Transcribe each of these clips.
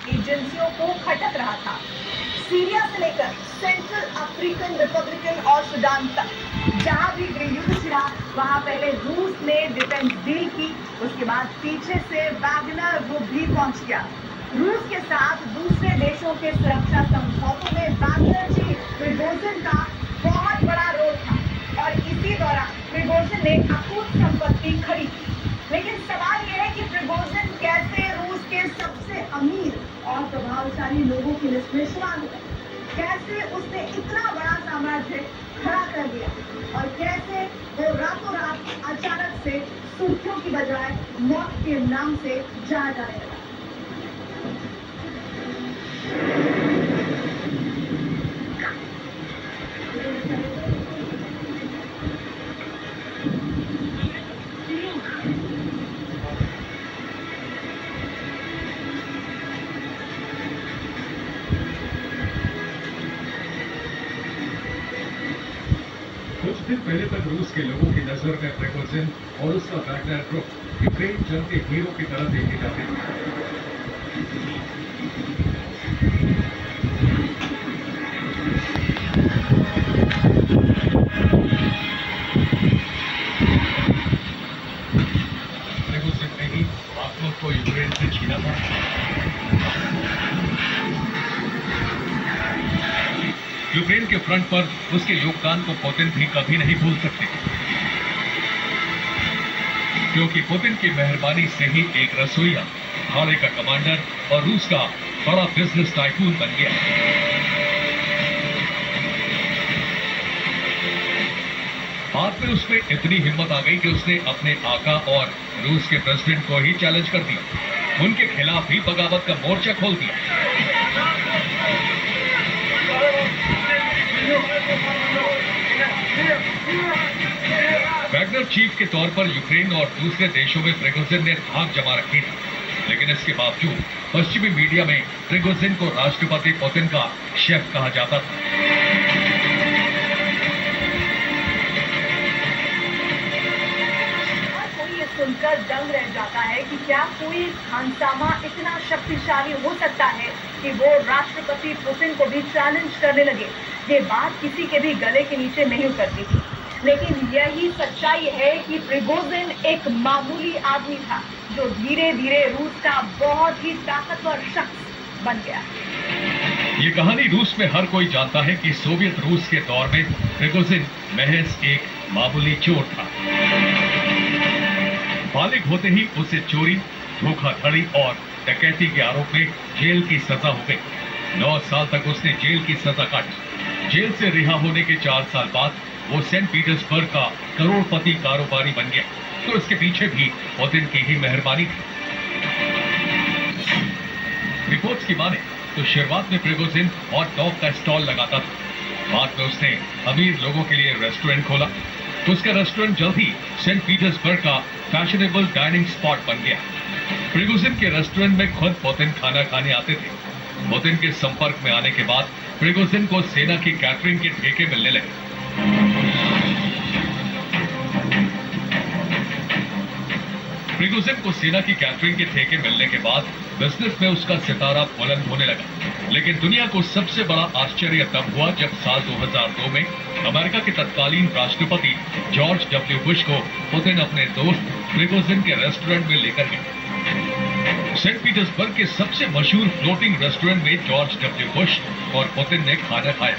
एजेंसियों को खटक रहा था। सीरिया से लेकर सेंट्रल अफ्रीकन रिपब्लिकन और सूडान तक जहां भी गृहयुद्ध छिड़ा वहां पहले रूस ने डिफेंस डील की, उसके बाद पीछे से वैगनर ग्रुप भी पहुंच गया। रूस के साथ दूसरे देशों के सुरक्षा समझौतों में वैगनर चीफ प्रिगोजिन का बहुत बड़ा रोल था और इसी दौरान प्रिगोजिन ने अकूत संपत्ति खरीदी। लेकिन सवाल यह है कि प्रिगोजिन कैसे रूस के सबसे अमीर और प्रभावशाली लोगों की लिस्ट में शुमार हुआ, कैसे उसने इतना बड़ा साम्राज्य खड़ा कर दिया और कैसे वो रातों रात अचानक से सुर्खियों की बजाय मौत के नाम से जाना जाने लगा। कुछ दिन पहले तक रूस के लोगों की नजर में प्रिगोजिन और उसका वैगनर ग्रुप यूक्रेन जंग के हीरो की तरह देखे जाते थे। प्रिगोजिन ने ही बाखमुत को यूक्रेन से छीना था। यूक्रेन के फ्रंट पर उसके योगदान को पुतिन भी कभी नहीं भूल सकते, क्योंकि पुतिन की मेहरबानी से ही एक रसोइया भाड़े का कमांडर और रूस का बड़ा बिजनेस टाइकून बन गया। बाद में उसमें इतनी हिम्मत आ गई कि उसने अपने आका और रूस के प्रेसिडेंट को ही चैलेंज कर दिया, उनके खिलाफ ही बगावत का मोर्चा खोल दिया। वैगनर चीफ के तौर पर यूक्रेन और दूसरे देशों में प्रिगोजिन ने धाक जमा रखी थी, लेकिन इसके बावजूद पश्चिमी मीडिया में प्रिगोजिन को राष्ट्रपति पुतिन का शेफ कहा जाता था। कोई ये सुनकर दंग रह जाता है कि क्या कोई खानसामा इतना शक्तिशाली हो सकता है कि वो राष्ट्रपति पुतिन को भी चैलेंज करने लगे। ये बात किसी के भी गले के नीचे नहीं उतरती थी, लेकिन यही सच्चाई है कि प्रिगोजिन एक मामूली आदमी था जो धीरे धीरे रूस का बहुत ही ताकतवर शख्स बन गया। ये कहानी रूस में हर कोई जानता है कि सोवियत रूस के दौर में प्रिगोजिन महज एक मामूली चोर था। बालिग होते ही उसे चोरी, धोखाधड़ी और डकैती के आरोप में जेल की सजा हो गई। 9 साल तक उसने जेल की सजा काटी। जेल से रिहा होने के 4 साल बाद वो सेंट पीटर्सबर्ग का करोड़पति कारोबारी बन गया, तो इसके पीछे भी पुतिन की ही मेहरबानी थी। रिपोर्ट्स की माने तो शुरुआत में प्रिगोजिन हॉट डॉग का स्टॉल लगाता था। बाद में उसने अमीर लोगों के लिए रेस्टोरेंट खोला। उसका रेस्टोरेंट जल्द ही सेंट पीटर्सबर्ग का फैशनेबल डाइनिंग स्पॉट बन गया। प्रिगोजिन के रेस्टोरेंट में खुद पुतिन खाना खाने आते थे। पुतिन के संपर्क में आने के बाद प्रिगोजिन को सेना की कैटरिंग के ठेके मिलने लगे। प्रिगोजिन को सेना की कैटरिंग के ठेके मिलने के बाद बिजनेस में उसका सितारा बुलंद होने लगा। लेकिन दुनिया को सबसे बड़ा आश्चर्य तब हुआ जब साल 2002 में अमेरिका के तत्कालीन राष्ट्रपति जॉर्ज डब्ल्यू बुश को पुतिन अपने दोस्त प्रिगोजिन के रेस्टोरेंट में लेकर गए। सेंट पीटर्सबर्ग के सबसे मशहूर फ्लोटिंग रेस्टोरेंट में जॉर्ज डब्ल्यू बुश और पुतिन ने खाना खाया।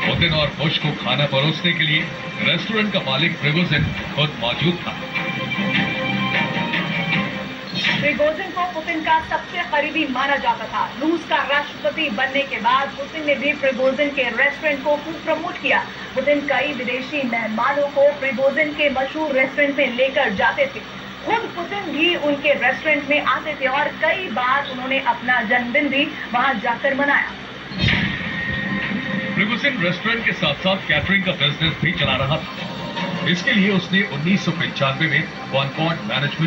पुतिन और बुश को खाना परोसने के लिए रेस्टोरेंट का मालिक प्रिगोजिन खुद मौजूद था। प्रिगोजिन को पुतिन का सबसे करीबी माना जाता था। रूस का राष्ट्रपति बनने के बाद पुतिन ने भी प्रिगोजिन के रेस्टोरेंट को खूब प्रमोट किया। पुतिन कई विदेशी मेहमानों को प्रिगोजिन के मशहूर रेस्टोरेंट में लेकर जाते थे। खुद पुतिन भी उनके रेस्टोरेंट में आते थे और कई बार उन्होंने अपना जन्मदिन भी वहां जाकर मनाया। प्रिगोजिन रेस्टोरेंट के साथ साथ कैटरिंग का बिजनेस भी चला रहा था। इसके लिए उसने 1995 में कॉनकॉर्ड मैनेजमेंट